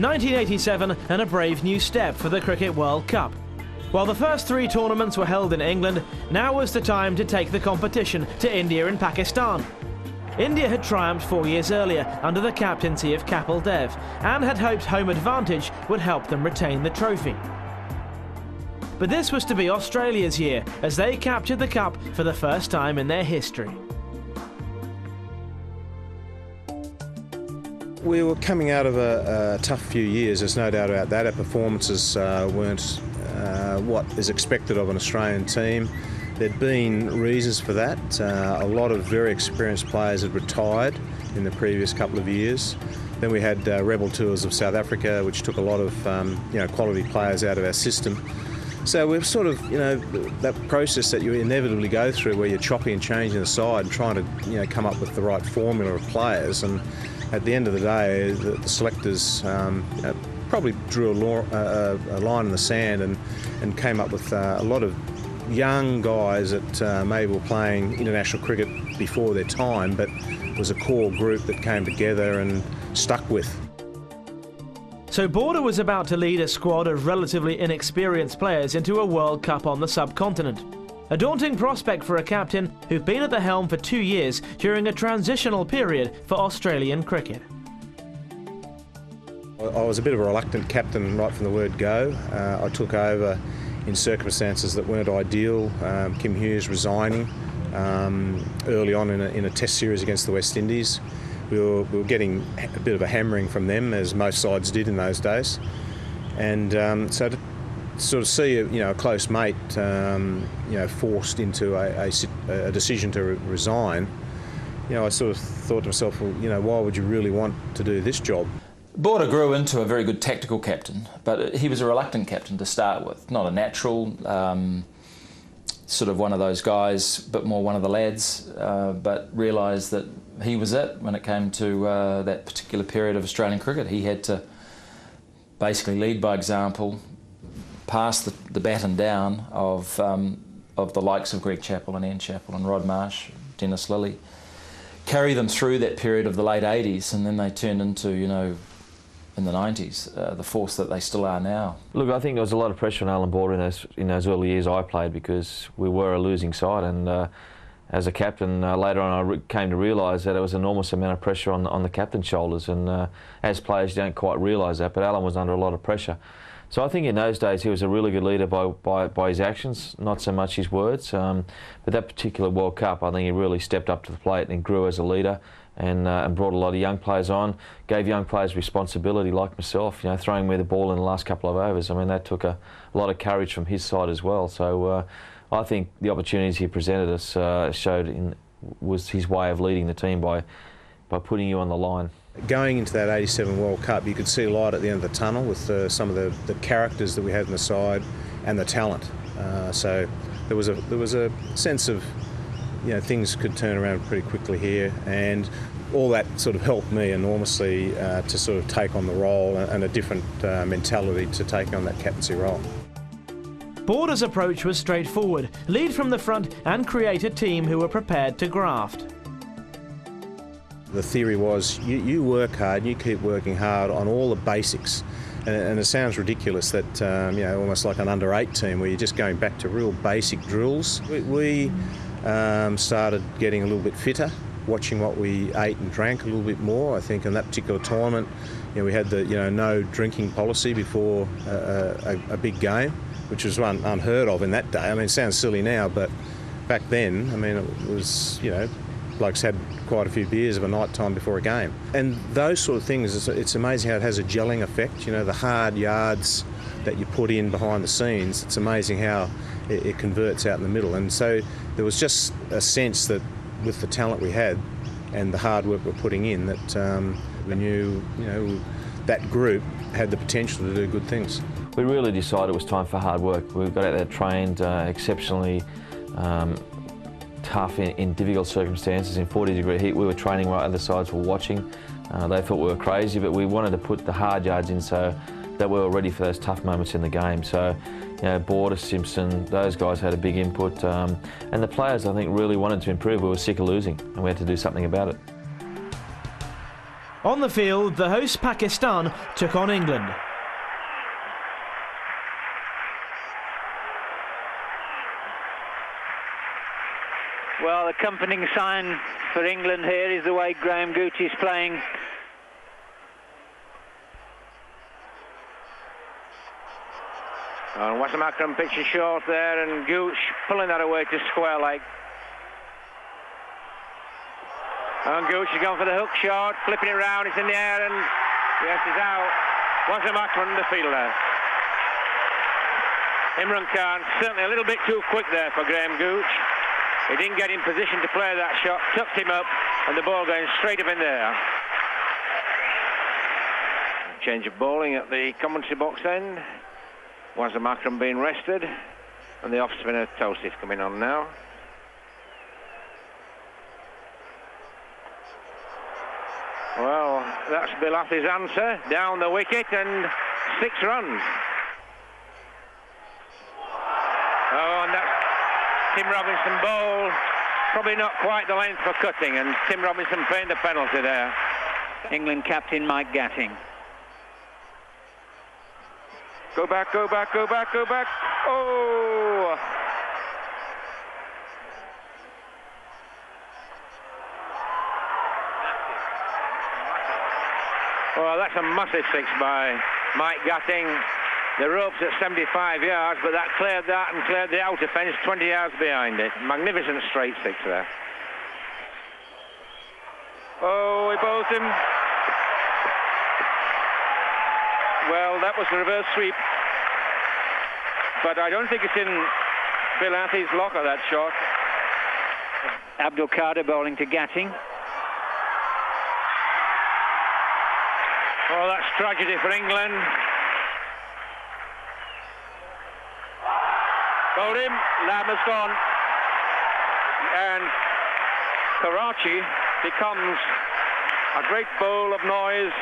1987 and a brave new step for the Cricket World Cup. While the first 3 tournaments were held in England, now was the time to take the competition to India and Pakistan. India had triumphed 4 years earlier under the captaincy of Kapil Dev and had hoped home advantage would help them retain the trophy. But this was to be Australia's year as they captured the cup for the first time in their history. We were coming out of a tough few years, there's no doubt about that. Our performances weren't what is expected of an Australian team. There'd been reasons for that. A lot of very experienced players had retired in the previous couple of years. Then we had rebel tours of South Africa, which took a lot of quality players out of our system. So we've sort of, that process that you inevitably go through where you're chopping and changing the side and trying to, come up with the right formula of players. And at the end of the day, the selectors probably drew a line in the sand and came up with a lot of young guys that maybe were playing international cricket before their time, but was a core group that came together and stuck with. So Border was about to lead a squad of relatively inexperienced players into a World Cup on the subcontinent. A daunting prospect for a captain who'd been at the helm for 2 years during a transitional period for Australian cricket. I was a bit of a reluctant captain right from the word go. I took over in circumstances that weren't ideal. Kim Hughes resigning early on in a test series against the West Indies. We were getting a bit of a hammering from them, as most sides did in those days. And so to sort of see a close mate forced into a decision to resign, I sort of thought to myself, well, why would you really want to do this job? Border grew into a very good tactical captain, but he was a reluctant captain to start with. Not a natural, sort of one of those guys, but more one of the lads, but realised that he was it when it came to that particular period of Australian cricket. He had to basically lead by example, pass the baton down of the likes of Greg Chappell and Ian Chappell and Rod Marsh, Dennis Lilly, carry them through that period of the late 80s, and then they turned into, in the 90s, the force that they still are now. Look, I think there was a lot of pressure on Alan Border in those early years I played, because we were a losing side, and as a captain, later on I came to realise that there was an enormous amount of pressure on the captain's shoulders, and as players you don't quite realise that, but Alan was under a lot of pressure. So I think in those days he was a really good leader by his actions, not so much his words. But that particular World Cup, I think he really stepped up to the plate and grew as a leader, and brought a lot of young players on, gave young players responsibility like myself, throwing me the ball in the last couple of overs. I mean, that took a lot of courage from his side as well. So I think the opportunities he presented us was his way of leading the team by putting you on the line. Going into that 87 World Cup, you could see light at the end of the tunnel with some of the characters that we had on the side and the talent. So there was a sense of things could turn around pretty quickly here, and all that sort of helped me enormously to sort of take on the role and a different mentality to take on that captaincy role. Border's approach was straightforward: lead from the front and create a team who were prepared to graft. The theory was you work hard and you keep working hard on all the basics. And it sounds ridiculous that, almost like an under-8 team where you're just going back to real basic drills. We started getting a little bit fitter, watching what we ate and drank a little bit more. I think in that particular tournament, we had the no drinking policy before a big game, which was unheard of in that day. I mean, it sounds silly now, but back then, I mean, it was, blokes had quite a few beers of a night time before a game. And those sort of things, it's amazing how it has a gelling effect. The hard yards that you put in behind the scenes, it's amazing how it converts out in the middle. And so there was just a sense that with the talent we had and the hard work we're putting in, that we knew, that group had the potential to do good things. We really decided it was time for hard work. We got out there trained exceptionally tough in difficult circumstances. In 40-degree heat, we were training while other sides were watching. They thought we were crazy, but we wanted to put the hard yards in so that we were ready for those tough moments in the game. So, Border, Simpson, those guys had a big input, and the players, I think, really wanted to improve. We were sick of losing, and we had to do something about it. On the field, the hosts Pakistan took on England. Well, the accompanying sign for England here is the way Graham Gooch is playing. And Wasim Akram pitching short there, and Gooch pulling that away to square leg. And Gooch has gone for the hook shot, flipping it round, it's in the air, and yes, it's out. Wasim Akram, the fielder. Imran Khan certainly a little bit too quick there for Graham Gooch. He didn't get in position to play that shot, tucked him up, and the ball going straight up in there. Change of bowling at the commentary box end. Wasim Akram being rested, and the off spinner Tosif coming on now. Well, that's Bill Affy's answer, down the wicket, and 6 runs. Oh, and that's Tim Robinson bowl, probably not quite the length for cutting, and Tim Robinson paying the penalty there. England captain Mike Gatting. Go back, go back, go back, go back. Oh! Well, that's a massive 6 by Mike Gatting. The ropes at 75 yards, but that cleared that and cleared the outer fence 20 yards behind it. Magnificent straight 6 there. Oh, he bowls him. Well, that was the reverse sweep. But I don't think it's in Bill Affy's locker, that shot. Abdul Qadir bowling to Gatting. Oh, that's tragedy for England. Bowled him, Lam has gone. And Karachi becomes a great bowl of noise.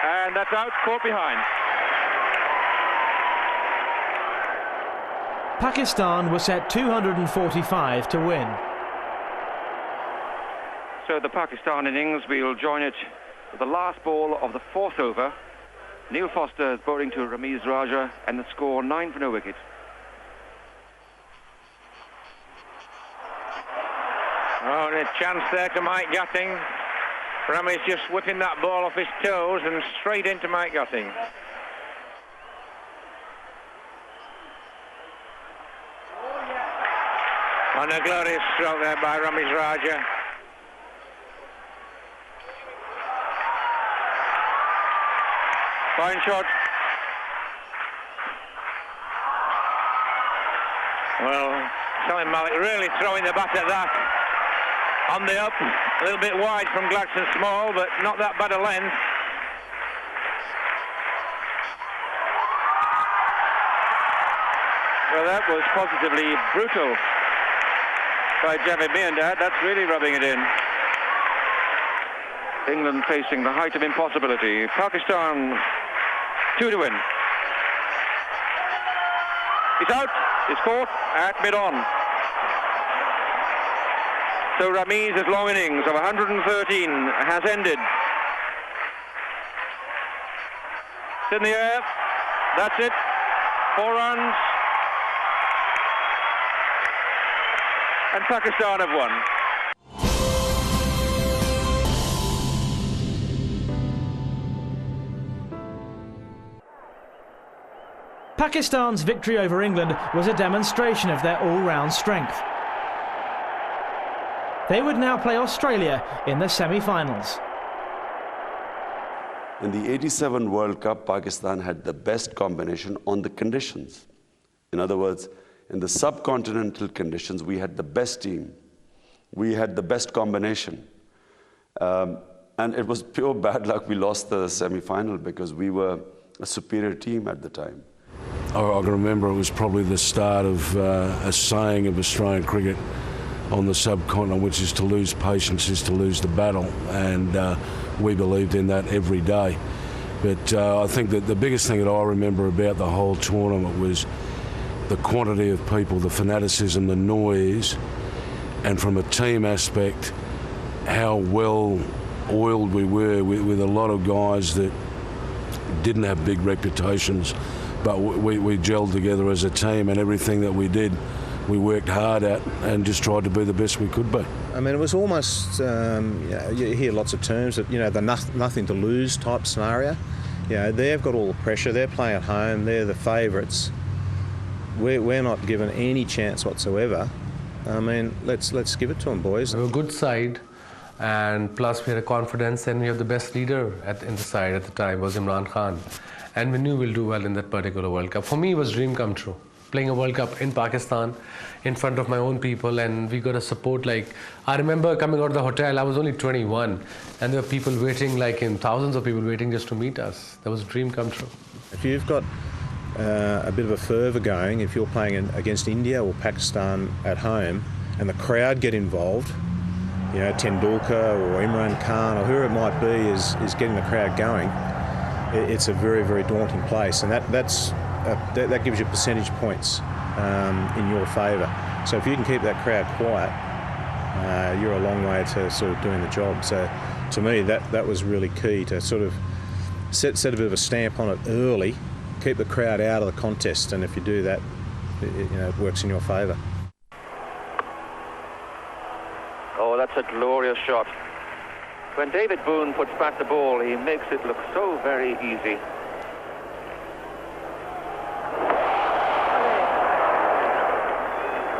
And that's out, caught behind. Pakistan was set 245 to win. So the Pakistan innings, we'll join it with the last ball of the 4th over. Neil Foster is bowling to Ramiz Raja, and the score 9 for no wicket. Oh, and a chance there to Mike Gatting. Ramiz just whipping that ball off his toes and straight into Mike Gatting. And a glorious stroke there by Ramiz Raja. Fine shot. Well, Salim Malik really throwing the bat at that. On the up, a little bit wide from Gladstone Small, but not that bad a length. Well, that was positively brutal by Javid Miandad. That's really rubbing it in. England facing the height of impossibility. Pakistan 2 to win. It's out. It's caught at mid-on. So Ramiz's long innings of 113 has ended. It's in the air. That's it. 4 runs. And Pakistan have won. Pakistan's victory over England was a demonstration of their all-round strength. They would now play Australia in the semi-finals. In the '87 World Cup, Pakistan had the best combination on the conditions. In other words, in the subcontinental conditions, we had the best team. We had the best combination. And it was pure bad luck we lost the semi-final because we were a superior team at the time. I can remember it was probably the start of a saying of Australian cricket on the subcontinent, which is to lose patience is to lose the battle, and we believed in that every day. But I think that the biggest thing that I remember about the whole tournament was the quantity of people, the fanaticism, the noise, and from a team aspect, how well oiled we were with a lot of guys that didn't have big reputations, but we gelled together as a team, and everything that we did, we worked hard at and just tried to be the best we could be. I mean, it was almost, you hear lots of terms that, the nothing to lose type scenario. They've got all the pressure, they're playing at home, they're the favourites. We're not given any chance whatsoever. I mean, let's give it to them, boys. We're a good side, and plus we had a confidence, and we have the best leader in the side at the time was Imran Khan, and we knew we'll do well in that particular World Cup. For me, it was a dream come true, playing a World Cup in Pakistan in front of my own people, and we got a support. Like, I remember coming out of the hotel, I was only 21, and there were people waiting, thousands of people waiting just to meet us. That was a dream come true. If you've got a bit of a fervour going, if you're playing against India or Pakistan at home, and the crowd get involved, Tendulkar or Imran Khan or whoever it might be is getting the crowd going, it's a very, very daunting place, and that gives you percentage points in your favour. So if you can keep that crowd quiet, you're a long way to sort of doing the job. So to me, that was really key, to sort of set a bit of a stamp on it early, keep the crowd out of the contest, and if you do that, it works in your favour. Oh, that's a glorious shot. When David Boone puts back the ball, he makes it look so very easy.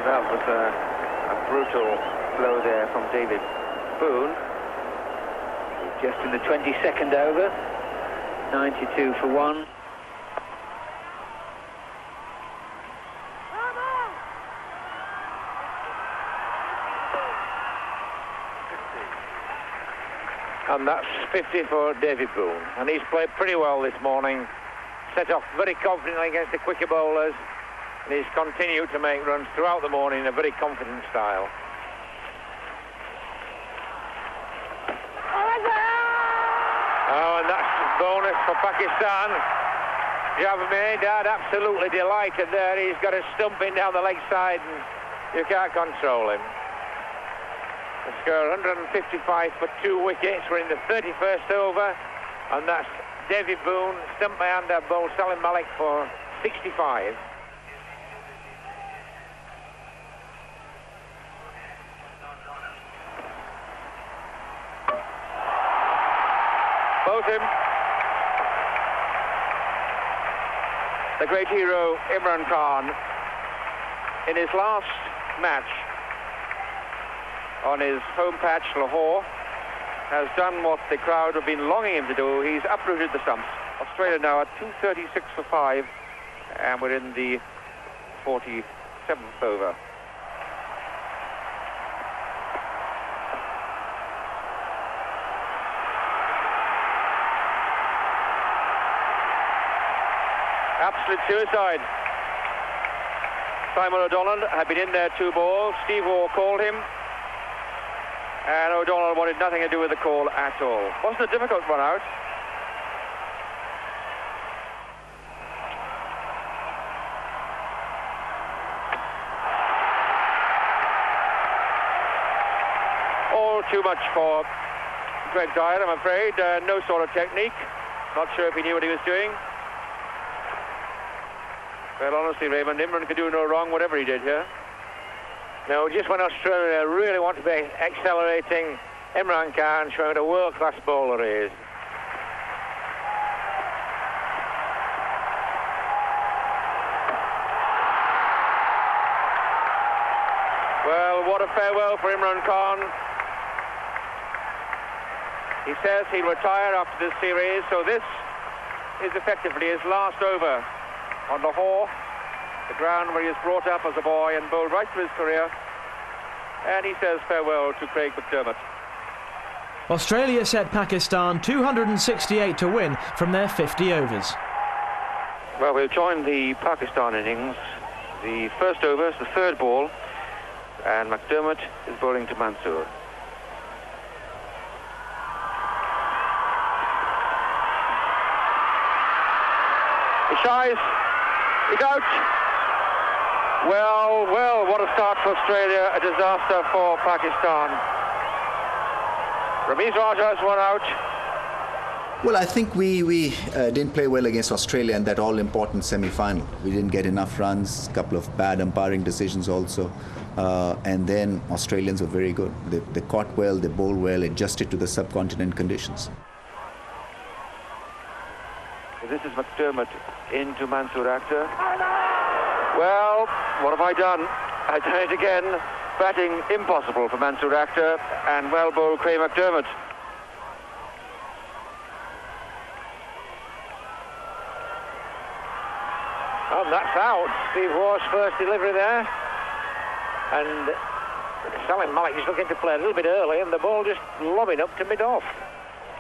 That was a brutal blow there from David Boone. Just in the 22nd over, 92 for 1. And that's 50 for David Boone. And he's played pretty well this morning. Set off very confidently against the quicker bowlers. And he's continued to make runs throughout the morning in a very confident style. Oh, and that's bonus for Pakistan. Javed absolutely delighted there. He's got a stumping down the leg side and you can't control him. The score 155 for 2 wickets. We're in the 31st over, and that's David Boone, stumped by under bowled Salim Malik for 65. Both him. The great hero Imran Khan, in his last match on his home patch, Lahore, has done what the crowd have been longing him to do. He's uprooted the stumps. Australia now at 236 for 5, and we're in the 47th over. Absolute suicide. Simon O'Donnell had been in there 2 balls. Steve Waugh called him, and O'Donnell wanted nothing to do with the call at all. Wasn't a difficult run out. All too much for Greg Dyer, I'm afraid. No sort of technique. Not sure if he knew what he was doing. Well, honestly, Raymond, Imran could do no wrong, whatever he did here. No, just when Australia really want to be accelerating, Imran Khan showing what a world-class bowler he is. Well, what a farewell for Imran Khan. He says he'll retire after this series, so this is effectively his last over on Lahore, the ground where he was brought up as a boy and bowled right through his career. And he says farewell to Craig McDermott. Australia set Pakistan 268 to win from their 50 overs. Well, we'll join the Pakistan innings. The first over is the 3rd ball, and McDermott is bowling to Mansoor. He shies. He's out. Well, what a start for Australia. A disaster for Pakistan. Ramiz Raja has one out. Well, I think we didn't play well against Australia in that all-important semi-final. We didn't get enough runs, a couple of bad umpiring decisions also. And then Australians were very good. They caught well, they bowled well, adjusted to the subcontinent conditions. So this is McDermott into Mansoor Akhtar. Well, what have I done? I've done it again. Batting impossible for Mansoor Akhtar and well bowled Craig McDermott. And that's out. Steve Waugh's first delivery there. And Salim Malik is looking to play a little bit early, and the ball just lobbing up to mid-off.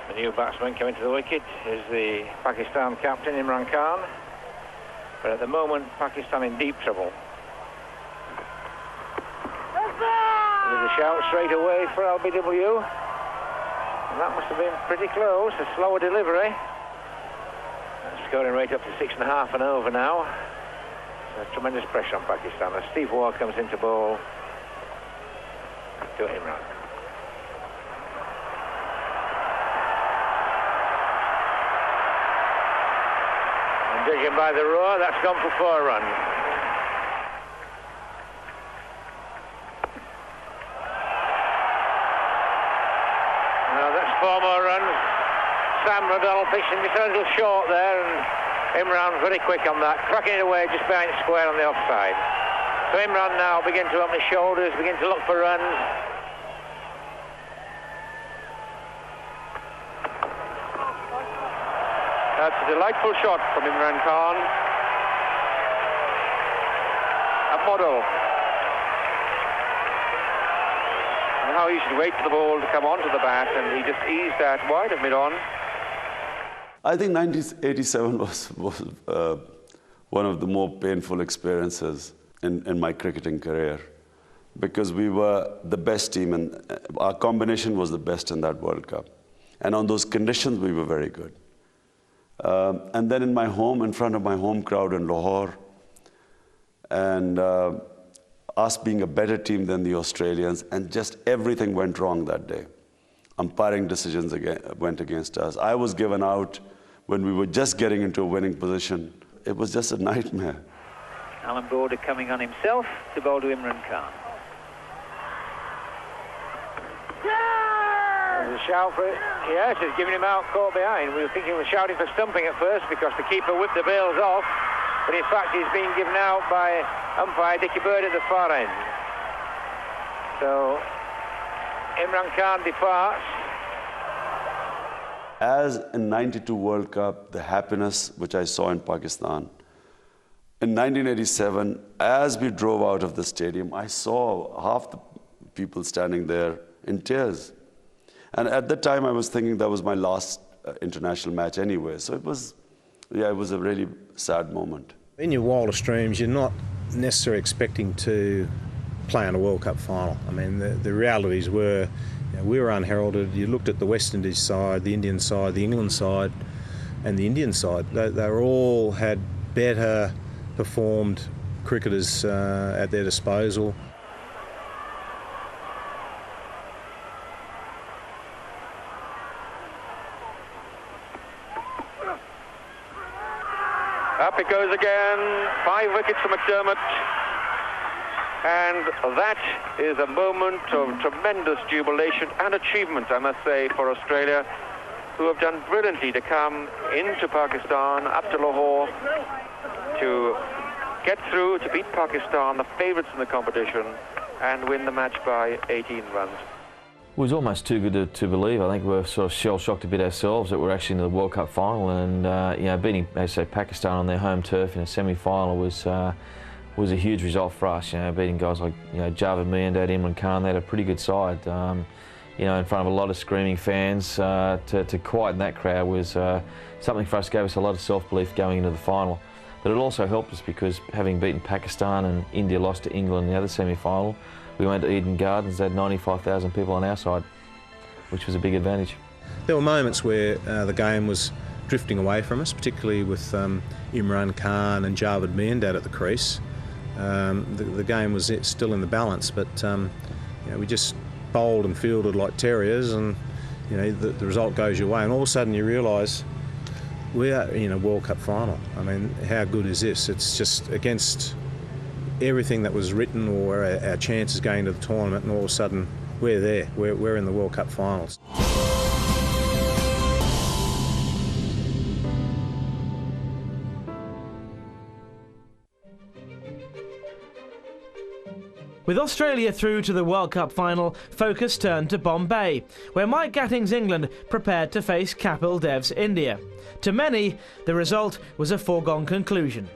The new batsman coming to the wicket is the Pakistan captain, Imran Khan. But at the moment, Pakistan in deep trouble. There's a shout straight away for LBW. And that must have been pretty close, a slower delivery. Scoring rate up to 6.5 and over now. So tremendous pressure on Pakistan as Steve Waugh comes into bowl to Imran. And judging by the roar, that's gone for 4 runs. Now that's 4 more runs. Sam O'Donnell pitching just a little short there, and Imran very quick on that, cracking it away just behind square on the offside. So Imran now begin to open his shoulders, begin to look for runs. That's a delightful shot from Imran Khan. A model. And how he should wait for the ball to come onto the bat, and he just eased that wide of mid-on. I think 1987 was one of the more painful experiences in my cricketing career, because we were the best team and our combination was the best in that World Cup. And on those conditions, we were very good. And then in my home, in front of my home crowd in Lahore, and us being a better team than the Australians, and just everything went wrong that day. Umpiring decisions went against us. I was given out when we were just getting into a winning position. It was just a nightmare. Alan Border coming on himself to bowl to Imran Khan. There's a shout for it. Yes, it's giving him out caught behind. We were thinking he was shouting for stumping at first because the keeper whipped the bails off. But in fact, he's being given out by umpire Dickie Bird at the far end. So Imran Khan departs. As in '92 World Cup, the happiness which I saw in Pakistan. In 1987, as we drove out of the stadium, I saw half the people standing there in tears. And at that time, I was thinking that was my last international match anyway. So it was a really sad moment. In your wildest dreams, you're not necessarily expecting to play in a World Cup final. I mean, the realities were, we were unheralded. You looked at the West Indies side, the Indian side, the England side, and the Indian side. They were all had better performed cricketers at their disposal. Up it goes again. 5 wickets for McDermott. And that is a moment of tremendous jubilation and achievement, I must say, for Australia, who have done brilliantly to come into Pakistan, up to Lahore, to get through, to beat Pakistan, the favourites in the competition, and win the match by 18 runs. It was almost too good to believe. I think we were sort of shell-shocked a bit ourselves that we're actually in the World Cup final, and beating, as I say, Pakistan on their home turf in a semi-final was a huge result for us. Beating guys like Javed Miandad, Imran Khan, they had a pretty good side. In front of a lot of screaming fans, to quieten that crowd was something for us, gave us a lot of self-belief going into the final. But it also helped us because having beaten Pakistan and India lost to England in the other semi-final, we went to Eden Gardens, they had 95,000 people on our side, which was a big advantage. There were moments where the game was drifting away from us, particularly with Imran Khan and Javed Miandad at the crease. The game was still in the balance, but we just bowled and fielded like terriers, and you know, the result goes your way, and all of a sudden you realise we are in a World Cup final. I mean, how good is this? It's just against everything that was written or our chances going to the tournament, and all of a sudden we're there. We're in the World Cup finals. With Australia through to the World Cup final, focus turned to Bombay, where Mike Gatting's England prepared to face Kapil Dev's India. To many, the result was a foregone conclusion.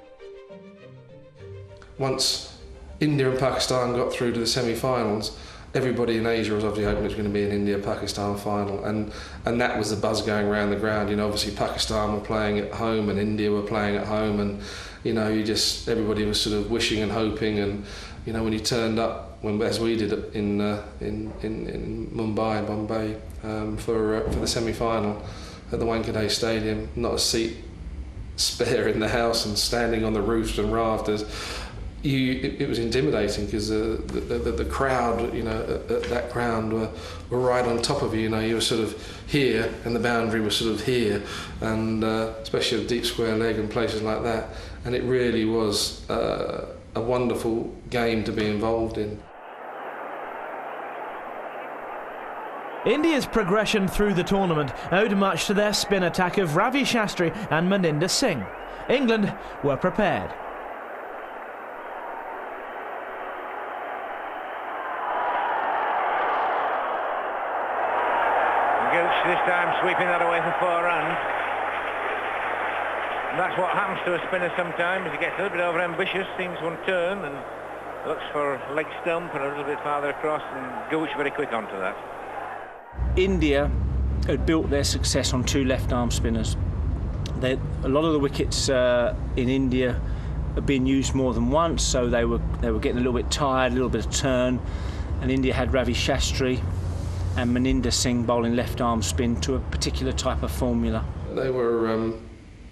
Once India and Pakistan got through to the semi-finals, everybody in Asia was obviously hoping it was going to be an India-Pakistan final, and that was the buzz going around the ground. You know, obviously Pakistan were playing at home and India were playing at home, and you know, everybody was sort of wishing and hoping. And you know, when you turned up, as we did in Bombay, for the semi-final at the Wankhede Stadium, not a seat spare in the house, and standing on the roofs and rafters. It was intimidating because the crowd, you know, at that ground were right on top of you. You know, you were sort of here, and the boundary was sort of here, and especially a deep square leg and places like that. And it really was a wonderful game to be involved in. India's progression through the tournament owed much to their spin attack of Ravi Shastri and Maninder Singh. England were prepared. This time sweeping that away for 4 runs. And that's what happens to a spinner sometimes. He gets a little bit over-ambitious, seems one turn, and looks for leg stump and a little bit farther across, and Gooch very quick onto that. India had built their success on 2 left-arm spinners. A lot of the wickets in India had been used more than once, so they were getting a little bit tired, a little bit of turn, and India had Ravi Shastri and Maninder Singh bowling left-arm spin to a particular type of formula. They were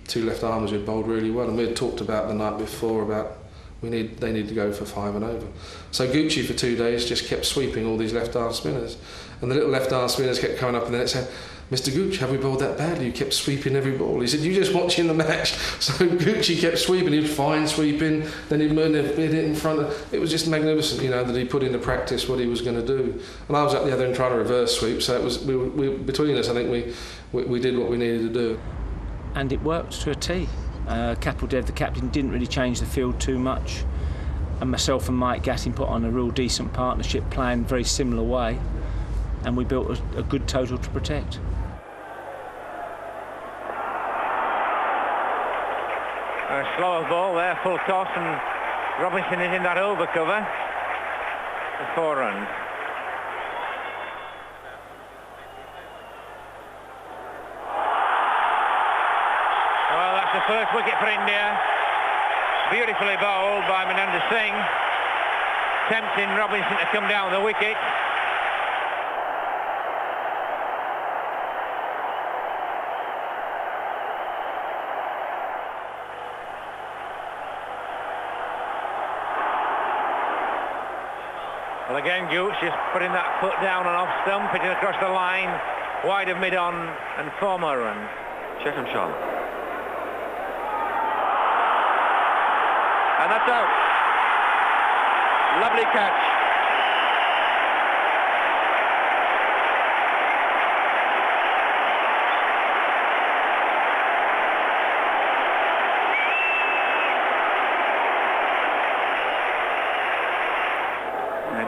2 left-armers who bowled really well, and we had talked about the night before about they need to go for 5 and over. So Gucci for 2 days just kept sweeping all these left-arm spinners, and the little left-arm spinners kept coming up, and then it said, "Mr. Gooch, have we bowled that badly? You kept sweeping every ball." He said, "You just watching the match." So Gucci kept sweeping. He was fine sweeping. Then he'd hit it in front of. It was just magnificent, you know, that he put into practice what he was going to do. And I was at the other end trying to reverse sweep. So it was between us. I think we did what we needed to do. And it worked to a T. Kapil Dev, the captain, didn't really change the field too much. And myself and Mike Gatting put on a real decent partnership, playing very similar way. And we built a good total to protect. A slower ball there, full toss, and Robinson is in that over cover for 4 runs. Well, that's the first wicket for India. Beautifully bowled by Maninder Singh, tempting Robinson to come down the wicket. Well, again, Gooch just putting that foot down and off stump, pitching across the line, wide of mid-on, and 4 more runs. Chetan Shah. And that's out. Lovely catch.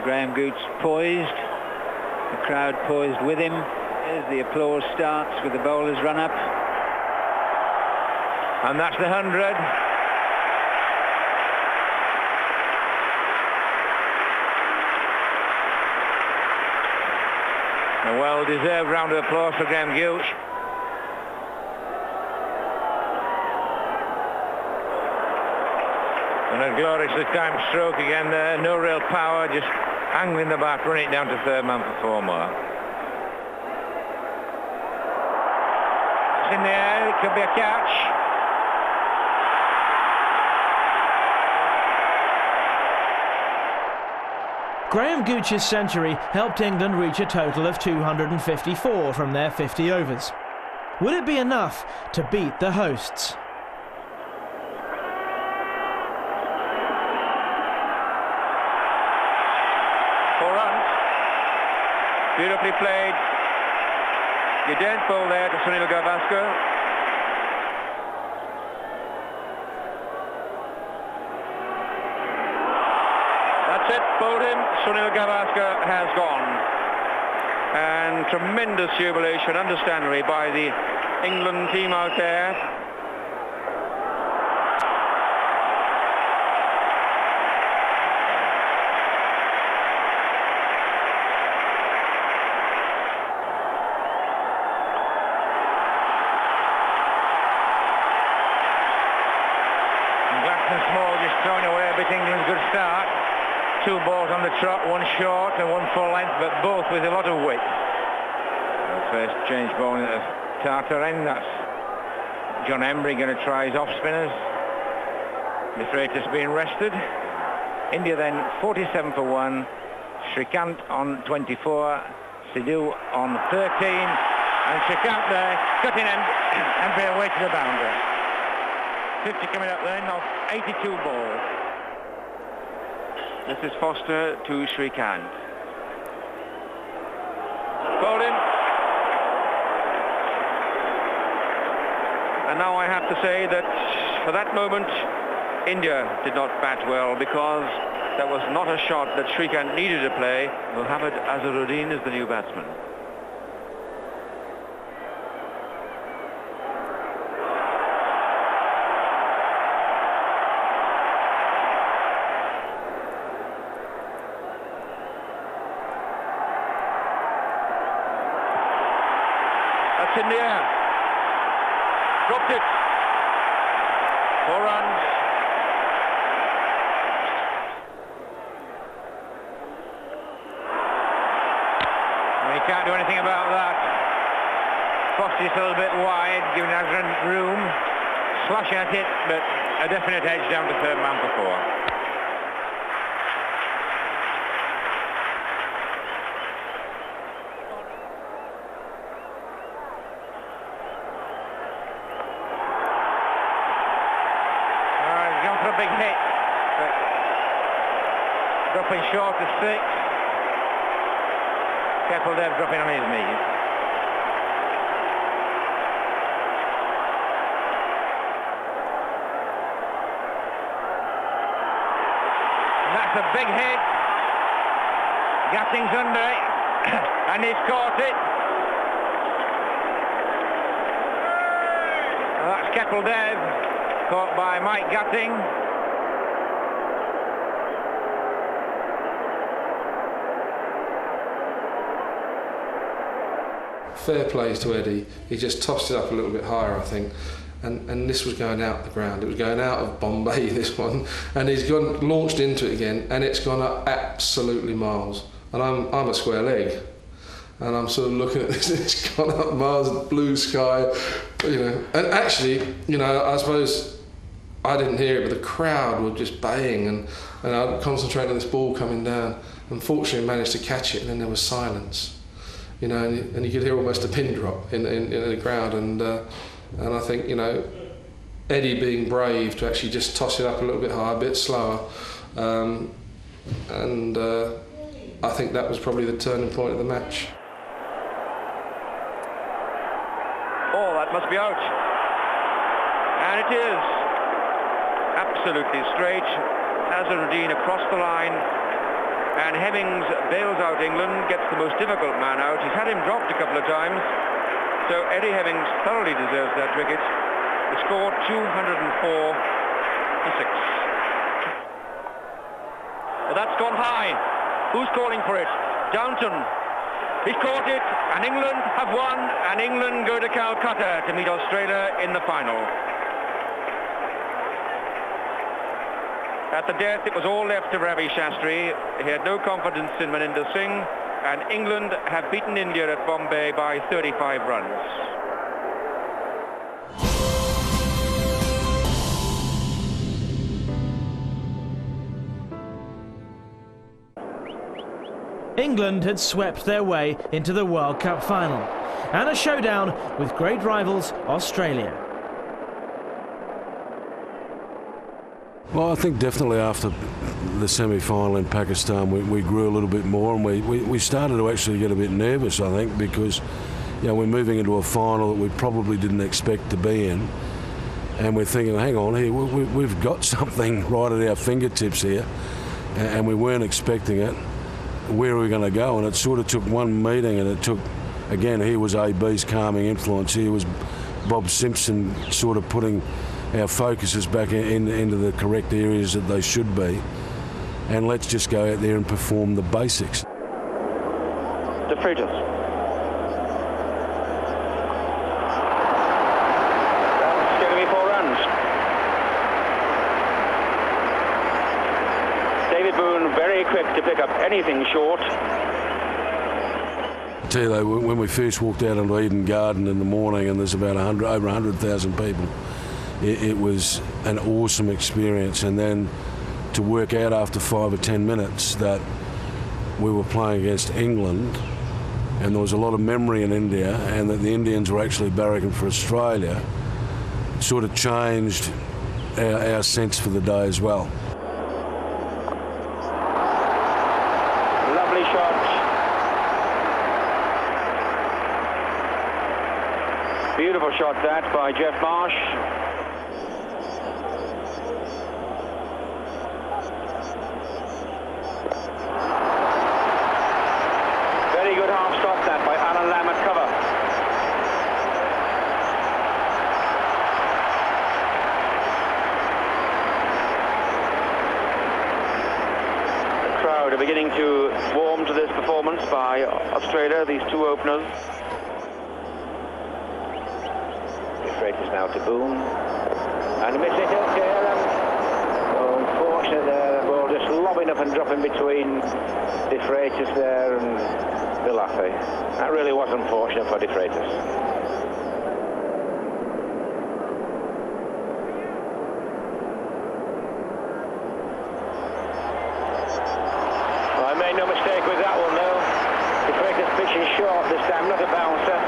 Graham Gooch poised, the crowd poised with him. As the applause starts with the bowlers run up. And that's the 100. A well-deserved round of applause for Graham Gooch. And a gloriously timed stroke again there, no real power, just angling the bat, running it down to 3rd man for 4 more. It's in the air, it could be a catch. Graham Gooch's century helped England reach a total of 254 from their 50 overs. Would it be enough to beat the hosts? Beautifully played. You don't bowl there to Sunil Gavaskar. That's it, bowled him. Sunil Gavaskar has gone. And tremendous jubilation, understandably, by the England team out there. Throwing away everything. England's good start. 2 balls on the trot, 1 short and 1 full length, but both with a lot of weight. First change bowling at the Tartar end. That's John Embry going to try his off spinners. The Freighter's being rested. India then 47 for 1. Shrikant on 24. Sidhu on 13. And Shrikant there, cutting end, and be away to the boundary. 50 coming up then of 82 balls. This is Foster to Shrikant. Bowled in. And now I have to say that for that moment India did not bat well, because that was not a shot that Shrikant needed to play. Mohammad Azharuddin is the new batsman. In the air, dropped it, 4 runs. And he can't do anything about that. Foster's a little bit wide, giving Azran room, slashing at it, but a definite edge down to 3rd man for 4. Big hit, but dropping short of 6. Capeldev dropping on his knees. And that's a big hit. Gatting's under it, and he's caught it. Well, that's Capeldev, caught by Mike Gatting. Fair play to Eddie. He just tossed it up a little bit higher, I think, and this was going out the ground. It was going out of Bombay, this one, and he's gone launched into it again, and it's gone up absolutely miles. And I'm a square leg, and I'm sort of looking at this. It's gone up miles, blue sky, you know. And actually, you know, I suppose I didn't hear it, but the crowd were just baying, and I concentrated on this ball coming down. Unfortunately, I managed to catch it, and then there was silence. You know, and you could hear almost a pin drop in the crowd, and I think, you know, Eddie being brave to actually just toss it up a little bit higher, a bit slower, and I think that was probably the turning point of the match. Oh, that must be out, and it is absolutely straight. Azharuddin across the line. And Hemmings bails out England, gets the most difficult man out. He's had him dropped a couple of times. So Eddie Hemmings thoroughly deserves that wicket. The score 204 to 6. Well, that's gone high. Who's calling for it? Downton. He's caught it, and England have won, and England go to Calcutta to meet Australia in the final. At the death, it was all left to Ravi Shastri. He had no confidence in Maninder Singh, and England have beaten India at Bombay by 35 runs. England had swept their way into the World Cup final, and a showdown with great rivals Australia. Well, I think definitely after the semi-final in Pakistan, we grew a little bit more, and we started to actually get a bit nervous, I think, because we're moving into a final that we probably didn't expect to be in, and we're thinking, hang on, here we've got something right at our fingertips here, and we weren't expecting it. Where are we going to go? And it sort of took one meeting, and it took, again, here was AB's calming influence, here was Bob Simpson sort of putting our focuses back into the correct areas that they should be, and let's just go out there and perform the basics. De Freitas. That's going to be 4 runs. David Boone very quick to pick up anything short. I tell you though, when we first walked out onto Eden Garden in the morning, and there's about over 100,000 people, it was an awesome experience. And then to work out after 5 or 10 minutes that we were playing against England, and there was a lot of memory in India, and that the Indians were actually barracking for Australia, sort of changed our sense for the day as well. Lovely shot. Beautiful shot that by Jeff Marsh. Very good half stop that by Alan Lamb at cover. The crowd are beginning to warm to this performance by Australia, these 2 openers. Freitas now to Boone, and miss it up there, and unfortunate there, the ball just lobbing up and dropping between De Freitas there and Villafe. That really was unfortunate for De Freitas. Well, I made no mistake with that one though. De Freitas pitching short this time, not a bouncer.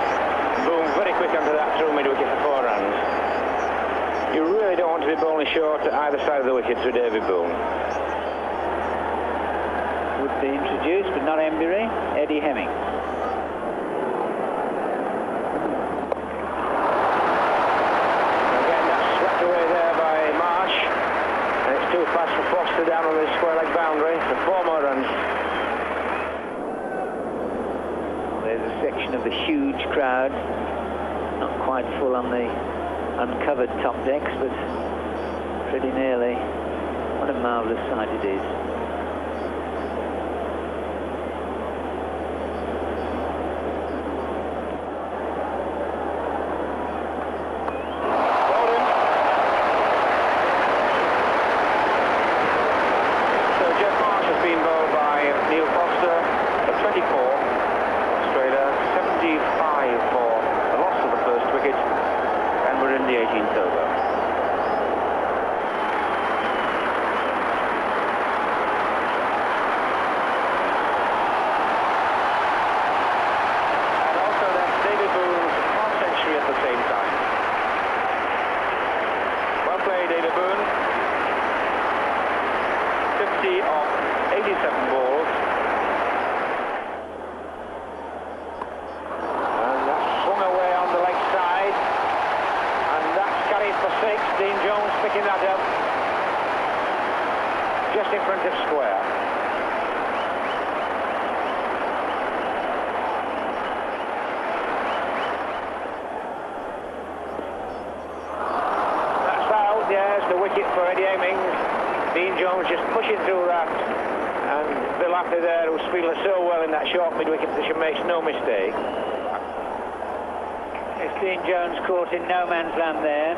Boom, very quick onto that through mid-wicket for 4 runs. You really don't want to be bowling short at either side of the wicket to David Boone. Would be introduced, but not Embury, Eddie Hemming. Again, that's swept away there by Marsh, and it's too fast for Foster down on the square leg boundary for 4 more runs. There's a section of the huge crowd, not quite full on the uncovered top decks, but pretty nearly. What a marvellous sight it is. So Jeff Marsh has been bowled by Neil Foster for 24. Australia 75 for the loss of the first wicket, and we're in the 18th over. And also that's David Boone's half century at the same time. Well played, David Boone. 50 of 87 balls. Dean Jones picking that up just in front of square. That's out, yes, the wicket for Eddie Hemming. Dean Jones just pushing through that, and Bill Appley there, who's feeling so well in that short mid-wicket position, makes no mistake. It's Dean Jones caught in no man's land there.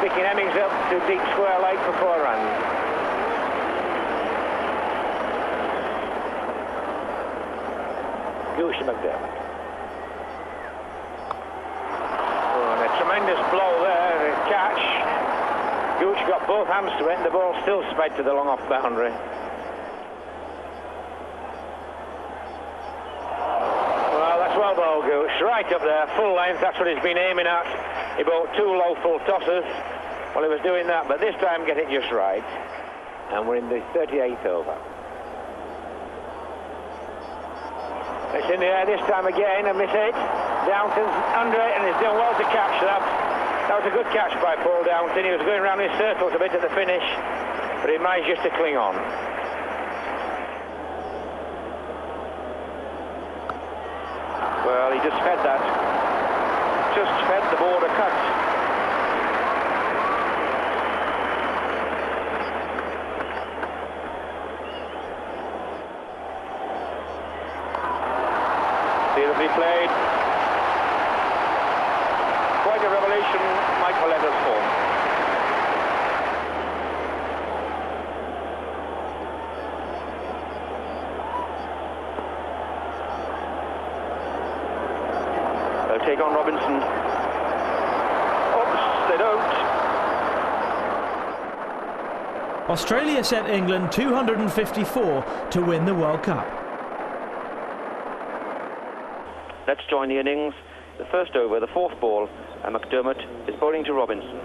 Picking Hemmings up to deep square leg for 4 runs. Gooch to McDermott. tremendous blow there, a catch. Gooch got both hands to it, and the ball still sped to the long off boundary. Well, that's well bowled, Gooch. Right up there, full length, that's what he's been aiming at. He bowled 2 low full tosses while he was doing that, but this time get it just right. And we're in the 38th over. It's in the air this time again, and miss it. Downton's under it, and he's done well to catch that. That was a good catch by Paul Downton. He was going around in circles a bit at the finish, but he managed just to cling on. Well, he just fed that. Just fed the border cut. Beautifully played. Quite a revelation, Michael Leather's form. They'll take on Robinson. Oops, they don't. Australia sent England 254 to win the World Cup. Let's join the innings. The first over, the 4th ball, and McDermott is bowling to Robinson.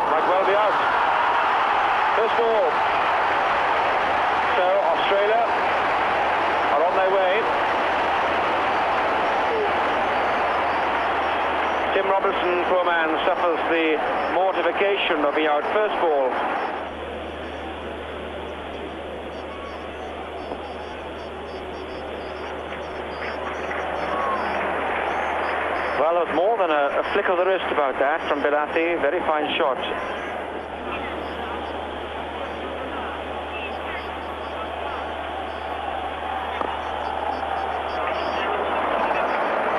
Might well be out. First ball. So Australia are on their way. Tim Robinson, poor man, suffers the mortification of being out first ball. Well, there was more than a flick of the wrist about that from Bilathi. Very fine shot.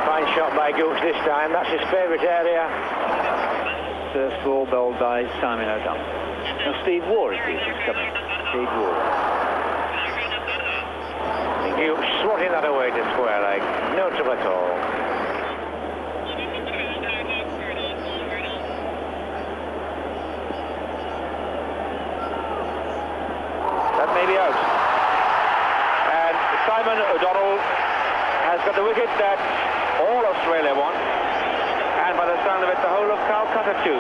Fine shot by Gooch this time. That's his favourite area. First ball bowled by Simon O'Donnell. Now Steve Waugh it is who's coming. Steve Waugh. Gooch swatting that away to square leg. No trouble at all. Maybe out. And Simon O'Donnell has got the wicket that all Australia want, and by the sound of it, the whole of Calcutta too.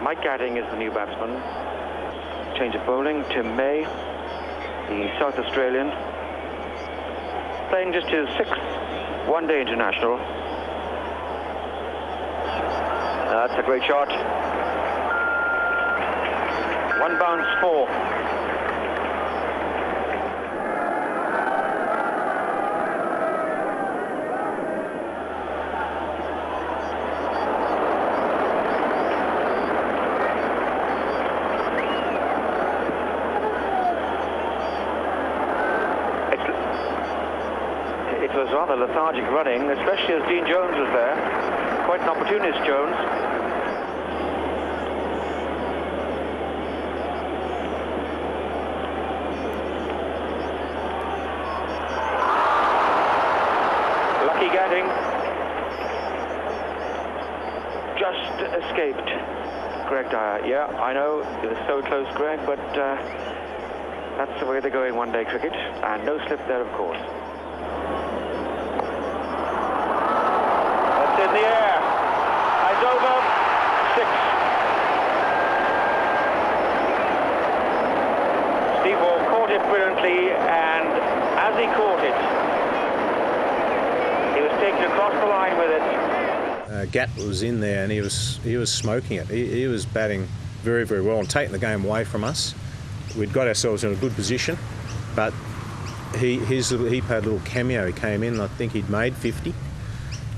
Mike Gatting is the new batsman. Change of bowling. Tim May, the South Australian, playing just his 6th one-day international. That's a great shot. One bounce 4. It was rather lethargic running, especially as Dean Jones was there. Quite an opportunist, Jones. Gatting just escaped Greg Dyer. Yeah, I know it was so close, Greg, but that's the way they're going one-day cricket, and no slip there, of course. That's in the air. Eyes over. 6. Steve Waugh caught it brilliantly, and as he caught it, he was taken across the line with it. Gatt was in there and he was smoking it. He was batting very, very well and taking the game away from us. We'd got ourselves in a good position, but he played a little cameo. He came in, I think he'd made 50,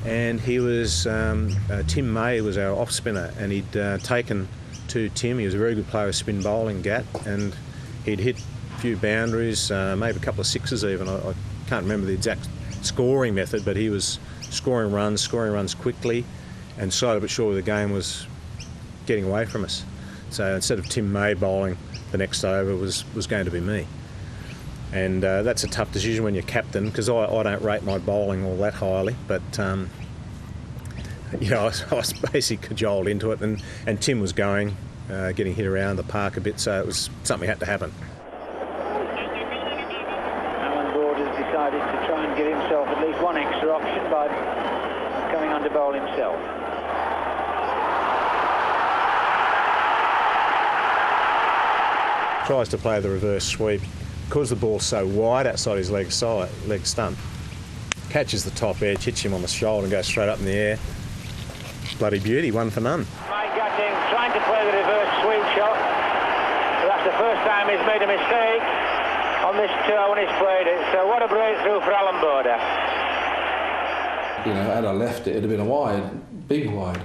and he was Tim May was our off spinner, and he'd taken to Tim. He was a very good player of spin bowling, Gatt, and he'd hit a few boundaries, maybe a couple of sixes even. I can't remember the exact scoring method, but he was scoring runs quickly, and slowly but surely the game was getting away from us. So instead of Tim May bowling the next over, was going to be me. And that's a tough decision when you're captain, because I don't rate my bowling all that highly, but you know, I was basically cajoled into it, and Tim was going, getting hit around the park a bit, so it was something had to happen. Alan Broad has decided to try and give himself at least one extra option by coming on to bowl himself. Tries to play the reverse sweep. Because the ball's so wide outside his leg stump, catches the top edge, hits him on the shoulder and goes straight up in the air. Bloody beauty, 1 for none. Mike Gatting trying to play the reverse sweep shot. But that's the first time he's made a mistake on this tour when he's played it. So what a breakthrough for Alan Border. You know, had I left it, it'd have been a wide, big wide.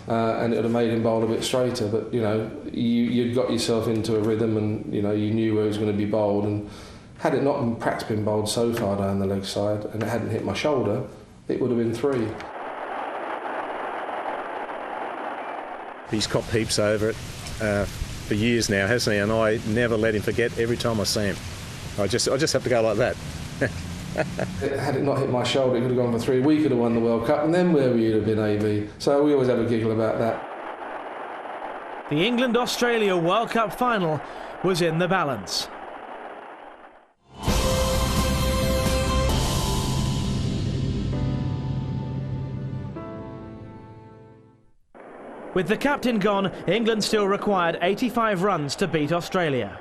And it would have made him bowl a bit straighter, but you know, you'd got yourself into a rhythm, and you know, you knew where it was going to be bowled. And had it not perhaps been bowled so far down the leg side, and it hadn't hit my shoulder, it would have been 3. He's copped heaps over it for years now, hasn't he? And I never let him forget every time I see him. I just have to go like that. Had it not hit my shoulder, it could have gone for 3. We could have won the World Cup, and then where would you have been, AB? So we always have a giggle about that. The England-Australia World Cup final was in the balance. With the captain gone, England still required 85 runs to beat Australia.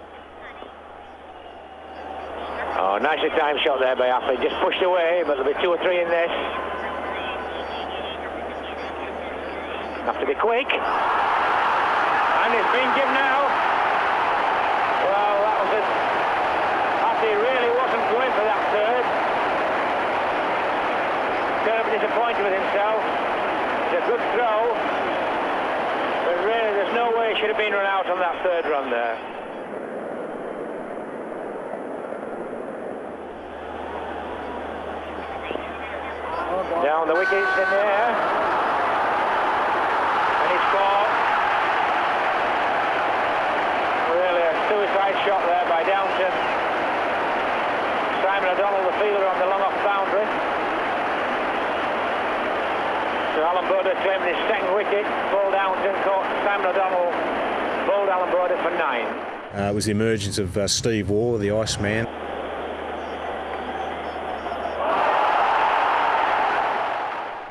Oh, nicely timed shot there by Affley. Just pushed away, but there'll be 2 or 3 in this. Have to be quick. And it's been given now. Well, that was it. Affley really wasn't going for that third. Terribly disappointed with himself. It's a good throw. But really, there's no way he should have been run out on that third run there. Down the wickets in the air. And he's caught. Really a suicide shot there by Downton. Simon O'Donnell, the fielder, on the long off boundary. So Alan Border claiming his second wicket. Paul Downton caught Simon O'Donnell, bowled Alan Border for 9. It was the emergence of Steve Waugh, the Iceman.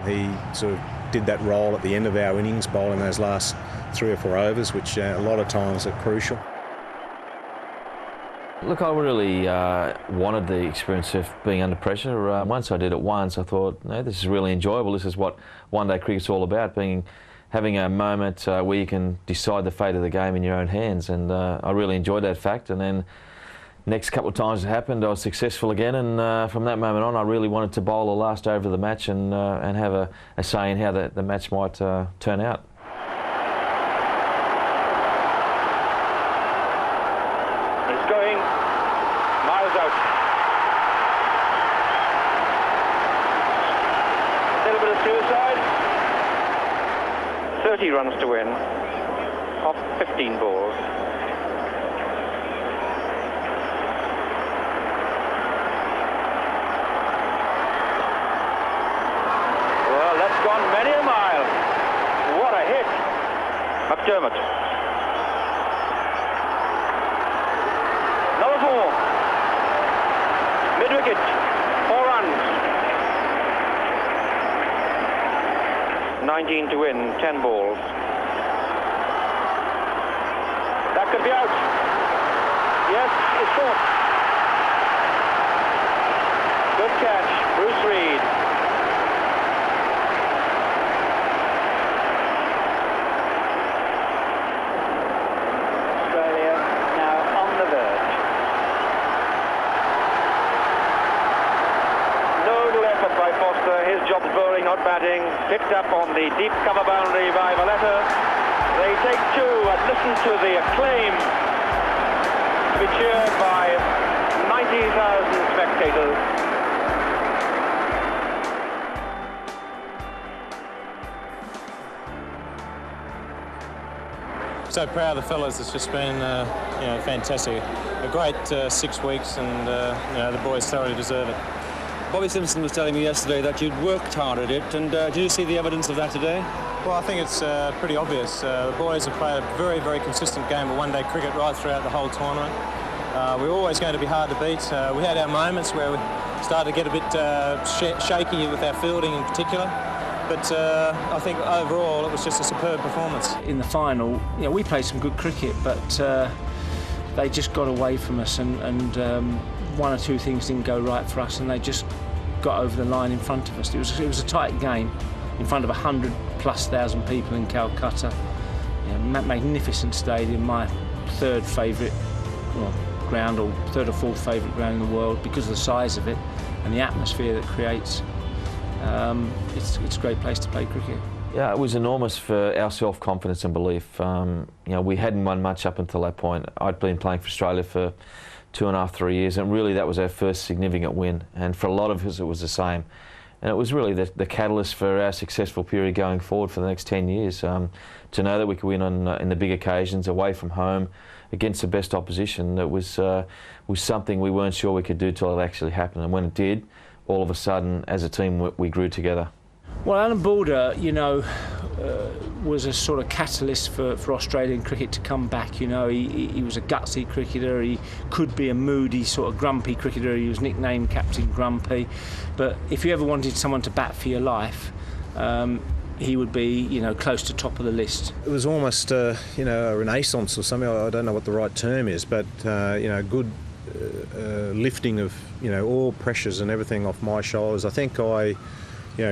He sort of did that role at the end of our innings, bowling those last 3 or 4 overs, which a lot of times are crucial. Look, I really wanted the experience of being under pressure. Once I did it once, I thought, no, this is really enjoyable. This is what one-day cricket's all about, having a moment where you can decide the fate of the game in your own hands. And I really enjoyed that fact. And then next couple of times it happened, I was successful again, and from that moment on I really wanted to bowl the last over of the match and have a say in how the match might turn out. It's going miles out. A little bit of suicide. 30 runs to win off 15 balls. Many a mile. What a hit. McDermott. Another 4. Mid-wicket. 4 runs. 19 to win, 10 balls. That could be out. Yes, it's caught. Good catch, Bruce Reid. Not batting, picked up on the deep cover boundary by Valletta. They take 2 and listen to the acclaim to be cheered by 90,000 spectators. so proud of the fellas. It's just been fantastic. A great 6 weeks, and the boys thoroughly deserve it. Bobby Simpson was telling me yesterday that you'd worked hard at it, and did you see the evidence of that today? Well, I think it's pretty obvious. The boys have played a very, very consistent game of one-day cricket right throughout the whole tournament. We're always going to be hard to beat. We had our moments where we started to get a bit shaky with our fielding in particular. But I think overall it was just a superb performance. In the final, we played some good cricket, but they just got away from us, and one or two things didn't go right for us, and they just got over the line in front of us. It was a tight game in front of 100,000+ people in Calcutta. Magnificent stadium, my third favourite ground, or third or fourth favourite ground in the world, because of the size of it and the atmosphere that creates. It's a great place to play cricket. Yeah, it was enormous for our self-confidence and belief. We hadn't won much up until that point. I'd been playing for Australia for 2.5, 3 years, and really that was our first significant win. And for a lot of us, it was the same. And it was really the catalyst for our successful period going forward for the next 10 years. To know that we could win in the big occasions, away from home, against the best opposition, it was something we weren't sure we could do till it actually happened. And when it did, all of a sudden, as a team, we grew together. Well, Alan Border, was a sort of catalyst for Australian cricket to come back. He was a gutsy cricketer. He could be a moody, sort of grumpy cricketer. He was nicknamed Captain Grumpy. But if you ever wanted someone to bat for your life, he would be, close to top of the list. It was almost, a renaissance or something. I don't know what the right term is, but good lifting of all pressures and everything off my shoulders. I think I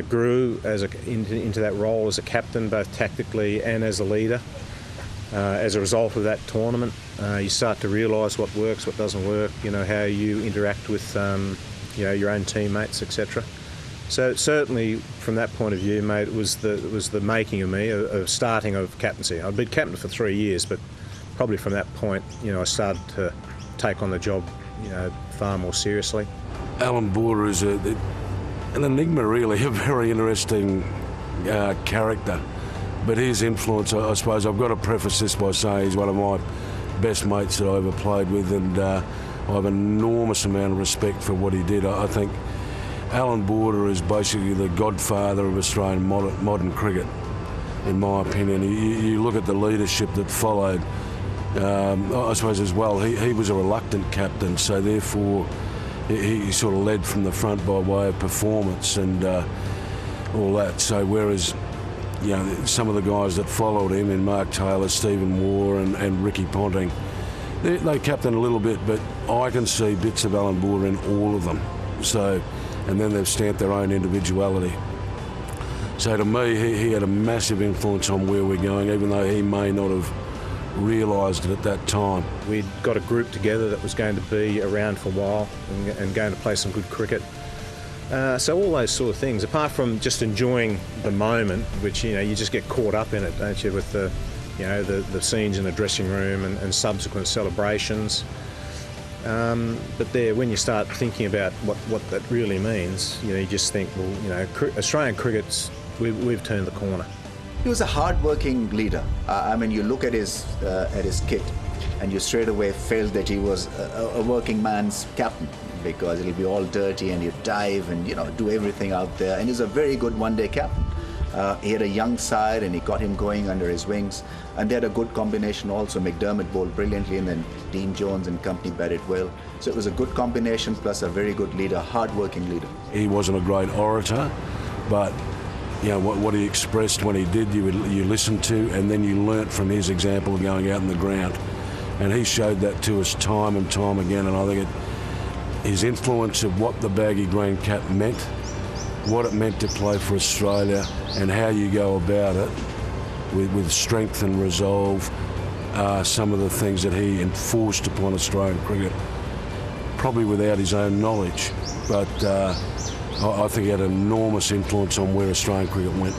grew into that role as a captain, both tactically and as a leader. As a result of that tournament, you start to realise what works, what doesn't work. How you interact with your own teammates, etc. So certainly, from that point of view, mate, it was the making of me, of starting of captaincy. I'd been captain for 3 years, but probably from that point, I started to take on the job, far more seriously. Alan Border is an enigma, really, a very interesting character. But his influence, I suppose, I've got to preface this by saying he's one of my best mates that I ever played with, and I have an enormous amount of respect for what he did. I think Alan Border is basically the godfather of Australian modern cricket, in my opinion. You look at the leadership that followed. I suppose as well, he was a reluctant captain, so therefore he sort of led from the front by way of performance and all that. So whereas some of the guys that followed him, in Mark Taylor, Stephen Waugh and Ricky Ponting, they captained a little bit, but I can see bits of Alan Border in all of them. So, and then they've stamped their own individuality. So to me, he had a massive influence on where we're going, even though he may not have realised it at that time. We'd got a group together that was going to be around for a while and going to play some good cricket. So all those sort of things, apart from just enjoying the moment, which you just get caught up in it, don't you, with the scenes in the dressing room and subsequent celebrations. But when you start thinking about what that really means, you just think, well, Australian cricket's we've turned the corner. He was a hard-working leader. You look at his kit, and you straight away felt that he was a working man's captain, because it'll be all dirty, and you dive and do everything out there. And he's a very good one-day captain. He had a young side, and he got him going under his wings. And they had a good combination also. McDermott bowled brilliantly, and then Dean Jones and company batted well. So it was a good combination, plus a very good leader, hard-working leader. He wasn't a great orator, but what he expressed when he did, you listened to, and then you learnt from his example of going out in the ground. And he showed that to us time and time again, and I think his influence of what the baggy green cap meant, what it meant to play for Australia, and how you go about it with strength and resolve are some of the things that he enforced upon Australian cricket, probably without his own knowledge. But I think he had an enormous influence on where Australian cricket went.